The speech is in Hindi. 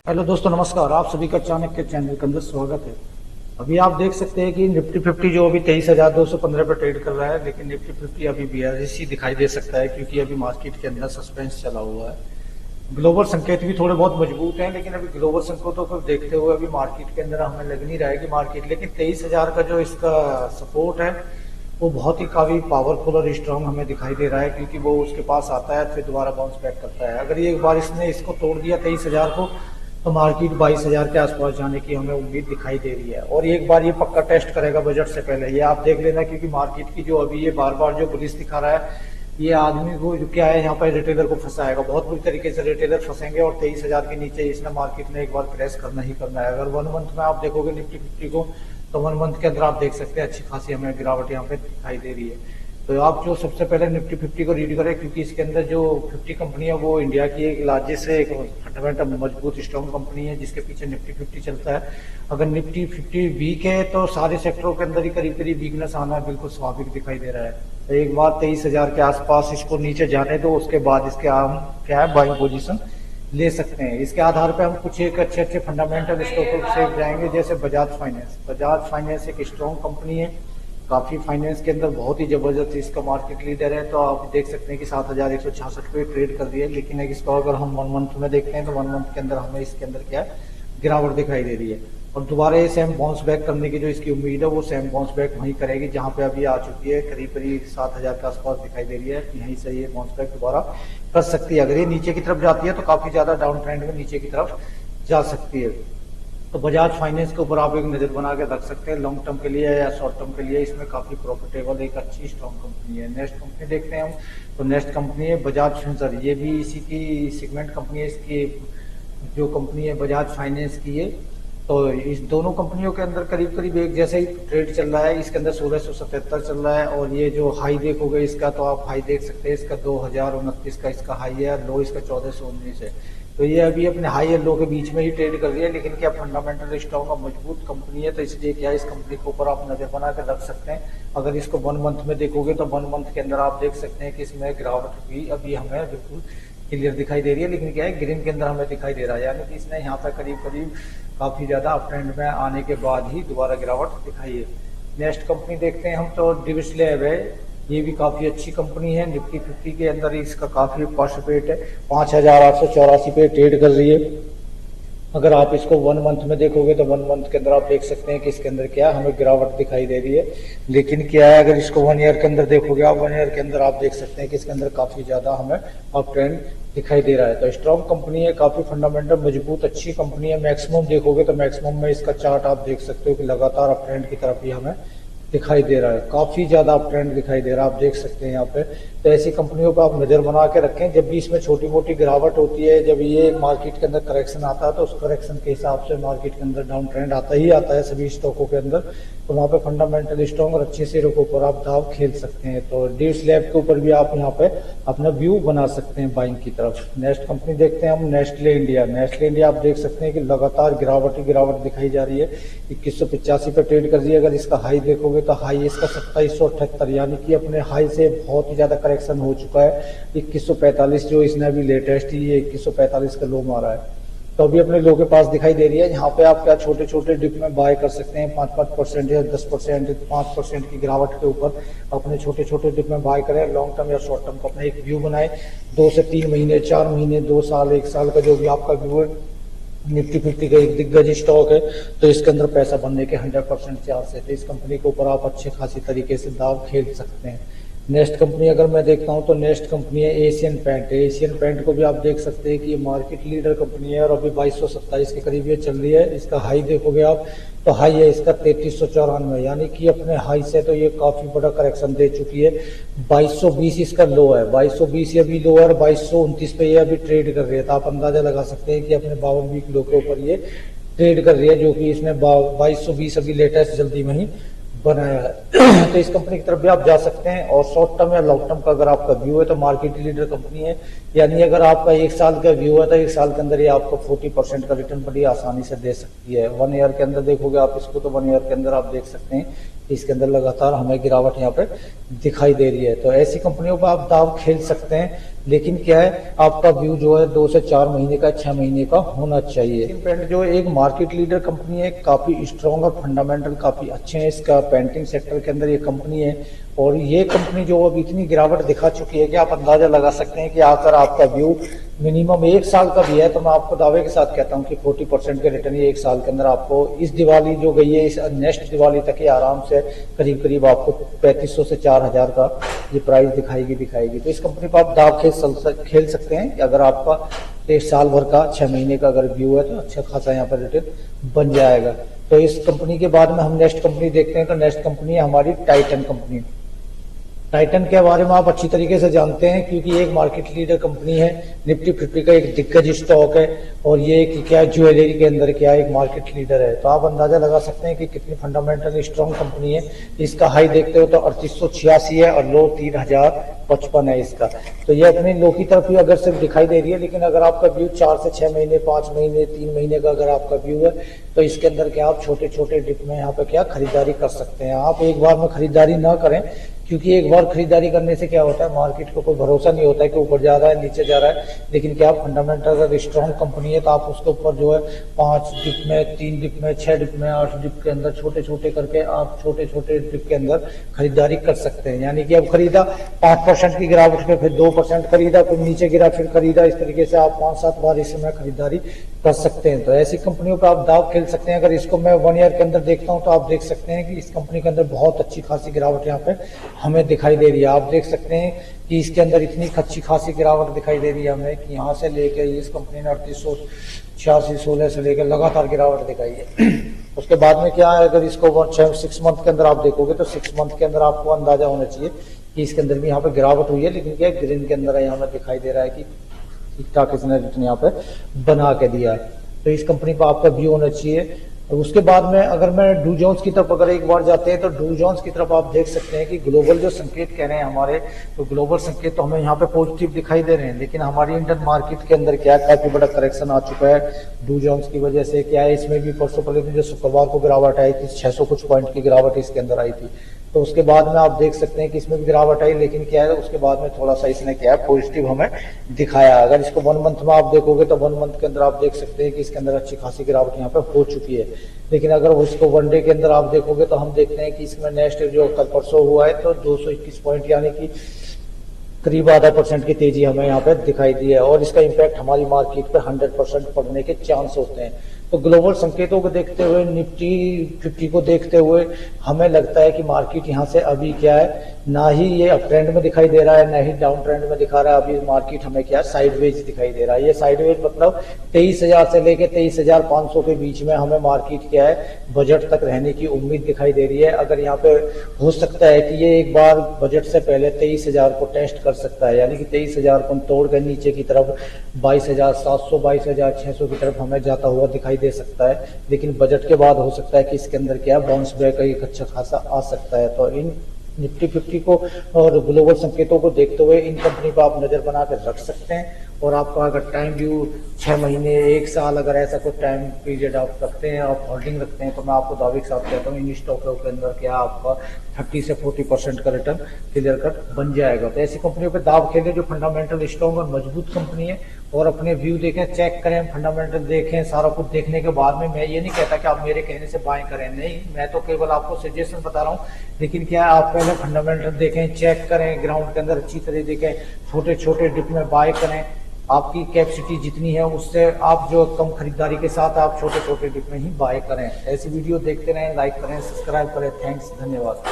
हेलो दोस्तों, नमस्कार। आप सभी का चाणक्य चैनल के अंदर स्वागत है। अभी आप देख सकते हैं कि निफ्टी 50 जो अभी 23,215 पर ट्रेड कर रहा है, लेकिन निफ्टी 50 अभी बेयरिश ही दिखाई दे सकता है क्योंकि अभी मार्केट के अंदर सस्पेंस चला हुआ है। ग्लोबल संकेत भी थोड़े बहुत मजबूत हैं, लेकिन अभी ग्लोबल संकेतों को देखते हुए अभी मार्केट के अंदर हमें लग नहीं रहा है कि मार्केट, लेकिन 23,000 का जो इसका सपोर्ट है वो बहुत ही काफी पावरफुल और स्ट्रांग हमें दिखाई दे रहा है, क्योंकि वो उसके पास आता है फिर दोबारा बाउंस बैक करता है। अगर ये एक बार इसने इसको तोड़ दिया 23,000 को, तो मार्केट 22,000 के आसपास जाने की हमें उम्मीद दिखाई दे रही है। और एक बार ये पक्का टेस्ट करेगा बजट से पहले, ये आप देख लेना, क्योंकि मार्केट की जो अभी ये बार बार जो बुलिश दिखा रहा है, ये आदमी को जो क्या है यहाँ पर रिटेलर को फंसाएगा, बहुत बुरी तरीके से रिटेलर फंसेंगे और 23,000 के नीचे इसने मार्केट ने एक बार क्रैश करना ही करना है। अगर 1 मंथ में आप देखोगे निफ्टी 50 को, तो 1 मंथ के अंदर आप देख सकते हैं अच्छी खासी हमें गिरावट यहाँ पे दिखाई दे रही है। तो आप जो सबसे पहले निफ्टी 50 को रीड करें, क्योंकि इसके अंदर जो 50 कंपनी है वो इंडिया की एक लार्जेस्ट है, एक फंडामेंटल मजबूत स्ट्रॉन्ग कंपनी है जिसके पीछे निफ्टी 50 चलता है। अगर निफ्टी 50 वीक है तो सारे सेक्टरों के अंदर ही करीब करीब वीकनेस आना बिल्कुल स्वाभाविक दिखाई दे रहा है। तो एक बार 23,000 के आसपास इसको नीचे जाने दो, उसके बाद इसके हम क्या है बाइंग पोजीशन ले सकते हैं। इसके आधार पर हम कुछ एक अच्छे अच्छे फंडामेंटल स्टॉकों से जाएंगे, जैसे बजाज फाइनेंस। बजाज फाइनेंस एक स्ट्रॉन्ग कंपनी है, काफी फाइनेंस के अंदर बहुत ही जबरदस्त इसका मार्केट लीडर है। तो आप देख सकते हैं कि 7,166 पे ट्रेड कर दिया है, लेकिन इसको अगर हम 1 मंथ में देखते हैं तो 1 मंथ के अंदर हमें इसके अंदर क्या है गिरावट दिखाई दे रही है। और दोबारा ये सेम बाउंस बैक करने की जो इसकी उम्मीद है वो सेम बाउंस बैक वहीं करेगी जहां पे अभी आ चुकी है, करीब करीब 7,000 के आसपास दिखाई दे रही है। यहीं से ये बाउंस बैक दोबारा कर सकती है। अगर ये नीचे की तरफ जाती है तो काफी ज्यादा डाउन ट्रेंड में नीचे की तरफ जा सकती है। तो बजाज फाइनेंस के ऊपर आप एक नजर बना के रख सकते हैं, लॉन्ग टर्म के लिए या शॉर्ट टर्म के लिए। इसमें काफी प्रॉफिटेबल एक अच्छी स्ट्रॉन्ग कंपनी है। नेक्स्ट कंपनी देखते हैं हम, तो नेक्स्ट कंपनी है बजाज फिंसर। ये भी इसी की सेगमेंट कंपनी है। इसकी जो कंपनी है बजाज फाइनेंस की है, तो इस दोनों कंपनियों के अंदर करीब करीब एक जैसा ही ट्रेड चल रहा है। इसके अंदर 1677 चल रहा है, और ये जो हाई देखोगे इसका, तो आप हाई देख सकते हैं, इसका 2029 का इसका हाई है, लो इसका 1419 है। तो ये अभी अपने हाई और लो के बीच में ही ट्रेड कर रही है, लेकिन क्या फंडामेंटल स्ट्रॉन्ग और मजबूत कंपनी है, तो इसलिए क्या इस कंपनी के ऊपर आप नजर बना कर रख सकते हैं। अगर इसको 1 मंथ में देखोगे तो 1 मंथ के अंदर आप देख सकते हैं कि इसमें गिरावट भी अभी हमें बिल्कुल क्लियर दिखाई दे रही है, लेकिन क्या है ग्रीन के अंदर हमें दिखाई दे रहा है, यानी कि इसने यहाँ पर करीब करीब काफी ज्यादा अप ट्रेंड में आने के बाद ही दोबारा गिरावट दिखाई है। नेक्स्ट कंपनी देखते हैं हम, तो डिविस लैब है। ये भी काफी अच्छी कंपनी है, निफ्टी 50 के अंदर इसका काफी पार्टिसिपेट है, 5,884 पे ट्रेड कर रही है। अगर आप इसको 1 मंथ में देखोगे तो 1 मंथ के अंदर आप देख सकते हैं कि इसके अंदर क्या हमें गिरावट दिखाई दे रही है, लेकिन क्या है अगर इसको 1 ईयर के अंदर देखोगे आप, 1 ईयर के अंदर आप देख सकते हैं कि इसके अंदर काफी ज्यादा हमें अप ट्रेंड दिखाई दे रहा है। तो स्ट्रॉन्ग कंपनी है, काफी फंडामेंटल मजबूत अच्छी कंपनी है। मैक्सिमम देखोगे तो मैक्सिमम में इसका चार्ट आप देख सकते हो कि लगातार अप ट्रेंड की तरफ ही हमें दिखाई दे रहा है, काफी ज्यादा अप ट्रेंड दिखाई दे रहा है, आप देख सकते हैं यहाँ पे। तो ऐसी कंपनियों पर आप नजर बना के रखें, जब भी इसमें छोटी मोटी गिरावट होती है, जब ये मार्केट के अंदर करेक्शन आता है, तो उस करेक्शन के हिसाब से मार्केट के अंदर डाउन ट्रेंड आता ही आता है सभी स्टॉकों के अंदर। तो वहाँ पे फंडामेंटल स्ट्रॉन्ग और अच्छे शेयरों के ऊपर आप दाव खेल सकते हैं। तो डिविस लैब के ऊपर भी आप यहाँ पे अपना व्यू बना सकते हैं बाइंग की तरफ। नेक्स्ट कंपनी देखते हैं हम, नेस्ले इंडिया। नेस्ले इंडिया आप देख सकते हैं कि लगातार गिरावट ही गिरावट दिखाई जा रही है, 2185 पे ट्रेड कर रही है। अगर इसका हाई देखोगे तो हाई इसका 2778, यानी कि अपने हाई से बहुत ही ज्यादा करेक्शन हो चुका है। 2145 जो इसने अभी लेटेस्ट ही ये 2145 का लो मारा है, तो अभी अपने लो के पास दिखाई दे रही है। यहाँ पे आप क्या छोटे छोटे डिप में बाय कर सकते हैं, 5% या 10%, 5% की गिरावट के ऊपर अपने छोटे छोटे डिप में बाय करें। लॉन्ग टर्म या शॉर्ट टर्म का अपना एक व्यू बनाए, 2 से 3 महीने, 4 महीने, 2 साल, 1 साल का जो भी आपका व्यू है। निफ्टी 50 का एक दिग्गज स्टॉक है, तो इसके अंदर पैसा बनने के 100% चांस है। तो इस कंपनी के ऊपर आप अच्छे खासी तरीके से दाव खेल सकते हैं। नेक्स्ट कंपनी अगर मैं देखता हूं तो नेक्स्ट कंपनी है एशियन पेंट। एशियन पेंट को भी आप देख सकते हैं कि ये मार्केट लीडर कंपनी है, और अभी 2227 के करीब ये चल रही है। इसका हाई देखोगे आप तो हाई है इसका 3394, यानी कि अपने हाई से तो ये काफी बड़ा करेक्शन दे चुकी है। 2220 इसका लो है, 2220 ये अभी लो है, और 2229 पे ये अभी ट्रेड कर रही है। तो आप अंदाजा लगा सकते हैं कि अपने 52 वीक लो के ऊपर ये ट्रेड कर रही है, जो कि इसने 2220 अभी लेटेस्ट जल्दी में ही बनाया है। तो इस कंपनी की तरफ भी आप जा सकते हैं। और शॉर्ट टर्म या लॉन्ग टर्म का अगर आपका व्यू है तो मार्केट लीडर कंपनी है, यानी अगर आपका 1 साल का व्यू है तो 1 साल के अंदर ये आपको 40% का रिटर्न बड़ी आसानी से दे सकती है। 1 ईयर के अंदर देखोगे आप इसको, तो 1 ईयर के अंदर आप देख सकते हैं इसके अंदर लगातार हमें गिरावट यहाँ पे दिखाई दे रही है। तो ऐसी कंपनियों पर आप दाव खेल सकते हैं, लेकिन क्या है, आपका व्यू जो है 2 से 4 महीने का, 6 महीने का होना चाहिए। पेंट जो एक मार्केट लीडर कंपनी है, काफी स्ट्रॉन्ग और फंडामेंटल काफी अच्छे हैं इसका पेंटिंग सेक्टर के अंदर ये कंपनी है। और ये कंपनी जो अब इतनी गिरावट दिखा चुकी है कि आप अंदाजा लगा सकते हैं कि अगर आपका व्यू मिनिमम 1 साल का भी है तो मैं आपको दावे के साथ कहता हूं कि 40% के रिटर्न ये 1 साल के अंदर आपको इस दिवाली जो गई है, इस नेक्स्ट दिवाली तक ये आराम से करीब करीब आपको 3500 से 4000 का ये प्राइस दिखाएगी। तो इस कंपनी पर आप दाव खेल सकते हैं कि अगर आपका 1 साल भर का 6 महीने का अगर व्यू है तो अच्छा खासा यहाँ पर रिटर्न बन जाएगा। तो इस कंपनी के बाद में हम नेक्स्ट कंपनी देखते हैं। तो नेक्स्ट कंपनी है हमारी टाइटन कंपनी। टाइटन के बारे में आप अच्छी तरीके से जानते हैं क्योंकि ये एक मार्केट लीडर कंपनी है, निफ्टी 50 का एक दिग्गज स्टॉक है और ये क्या ज्वेलरी के अंदर क्या एक मार्केट लीडर है। तो आप अंदाजा लगा सकते हैं कि कितनी फंडामेंटल स्ट्रॉन्ग कंपनी है। इसका हाई देखते हो तो 3886 है और लो 3055 है इसका। तो ये अपने लो की तरफ ही अगर सिर्फ दिखाई दे रही है, लेकिन अगर आपका व्यू 4 से 6 महीने, 5 महीने, 3 महीने का अगर आपका व्यू है तो इसके अंदर क्या आप छोटे छोटे डिप में यहाँ पे क्या खरीदारी कर सकते हैं। आप एक बार में खरीदारी ना करें, क्योंकि एक बार खरीदारी करने से क्या होता है, मार्केट को कोई भरोसा नहीं होता है कि ऊपर जा रहा है नीचे जा रहा है। लेकिन क्या फंडामेंटल अगर स्ट्रॉन्ग कंपनी है तो आप उसके ऊपर जो है 5 डिप में, 3 डिप में, 6 डिप में, 8 डिप के अंदर छोटे छोटे करके आप छोटे छोटे डिप के अंदर खरीदारी कर सकते हैं। यानी कि अब खरीदा 5% की गिरावट में, फिर 2% खरीदा, फिर नीचे गिरा, फिर खरीदा, इस तरीके से आप 5-7 बार इसमें खरीदारी कर सकते हैं। तो ऐसी कंपनियों पर आप दाव खेल सकते हैं। अगर इसको मैं 1 ईयर के अंदर देखता हूं तो आप देख सकते हैं कि इस कंपनी के अंदर बहुत अच्छी खासी गिरावट यहाँ पे हमें दिखाई दे रही है। आप देख सकते हैं कि इसके अंदर इतनी अच्छी खासी गिरावट दिखाई दे रही है हमें कि यहाँ से लेकर इस कंपनी ने 3886 से लेकर लगातार गिरावट दिखाई है। उसके बाद में क्या है, अगर इसको 6 मंथ के अंदर आप देखोगे तो 6 मंथ के अंदर आपको अंदाजा होना चाहिए कि इसके अंदर भी यहाँ पे गिरावट हुई है। लेकिन क्या ग्रीन के अंदर यहाँ पे दिखाई दे रहा है कि ठीक ठाक इसने रिटर्न यहाँ पे बना के दिया है। तो इस कंपनी पर आपका व्यू होना चाहिए। उसके बाद में अगर मैं डू जोन्स की तरफ अगर एक बार जाते हैं तो डू जोन्स की तरफ आप देख सकते हैं कि ग्लोबल जो संकेत कह रहे हैं हमारे, तो ग्लोबल संकेत तो हमें यहाँ पे पॉजिटिव दिखाई दे रहे हैं, लेकिन हमारी इंडियन मार्केट के अंदर क्या काफी बड़ा करेक्शन आ चुका है डू जोन्स की वजह से। क्या है, इसमें भी परसों पहले जो शुक्रवार को गिरावट आई थी, 600 कुछ पॉइंट की गिरावट इसके अंदर आई थी। तो उसके बाद में आप देख सकते हैं कि इसमें भी गिरावट आई, लेकिन क्या है उसके बाद में थोड़ा सा इसने क्या है पॉजिटिव हमें दिखाया। अगर इसको 1 मंथ में आप देखोगे तो 1 मंथ के अंदर आप देख सकते हैं कि इसके अंदर अच्छी खासी गिरावट यहाँ पे हो चुकी है। लेकिन अगर उसको 1 डे के अंदर आप देखोगे तो हम देखते हैं कि इसमें नेक्स्ट जो कल परसों हुआ है तो 221 पॉइंट यानी कि करीब आधा % की तेजी हमें यहाँ पे दिखाई दी है और इसका इम्पैक्ट हमारी मार्केट पे 100% पड़ने के चांस होते हैं। तो ग्लोबल संकेतों को देखते हुए, निफ्टी 50 को देखते हुए हमें लगता है कि मार्केट यहाँ से अभी क्या है, ना ही ये अप ट्रेंड में दिखाई दे रहा है, ना ही डाउन ट्रेंड में दिखा रहा है। अभी मार्केट हमें क्या साइडवेज दिखाई दे रहा है। ये साइडवेज मतलब 23,000 से लेके 23,500 के बीच में हमें मार्केट क्या है बजट तक रहने की उम्मीद दिखाई दे रही है। अगर यहाँ पे हो सकता है कि ये एक बार बजट से पहले 23,000 को टेस्ट कर सकता है, यानी कि 23,000 को तोड़ कर नीचे की तरफ 22,700, 22,600 की तरफ हमें जाता हुआ दिखाई दे सकता है। लेकिन बजट के बाद हो सकता है कि इसके अंदर क्या बाउंस बैक एक अच्छा खासा आ सकता है। तो इन निफ्टी 50 को और ग्लोबल संकेतों को देखते हुए इन कंपनी पर आप नजर बना कर रख सकते हैं। और आपका अगर टाइम व्यू 6 महीने, 1 साल अगर ऐसा कोई टाइम पीरियड आप रखते हैं, आप होल्डिंग रखते हैं, तो मैं आपको दावे के साथ कहता हूँ इन स्टॉकों के अंदर क्या आपका 30 से 40% का रिटर्न क्लियर कट बन जाएगा। तो ऐसी कंपनियों पे दाव खेलें जो फंडामेंटल स्ट्रॉन्ग और मजबूत कंपनी है और अपने व्यू देखें, चेक करें, फंडामेंटल देखें। सारा कुछ देखने के बाद में मैं ये नहीं कहता कि आप मेरे कहने से बाय करें, नहीं, मैं तो केवल आपको सजेशन बता रहा हूँ। लेकिन क्या है, आप पहले फंडामेंटल देखें, चेक करें, ग्राउंड के अंदर अच्छी तरह देखें, छोटे छोटे डिप में बाय करें। आपकी कैपेसिटी जितनी है उससे आप जो कम खरीदारी के साथ आप छोटे छोटे डिप में ही बाय करें। ऐसी वीडियो देखते रहें, लाइक करें, सब्सक्राइब करें। थैंक्स, धन्यवाद।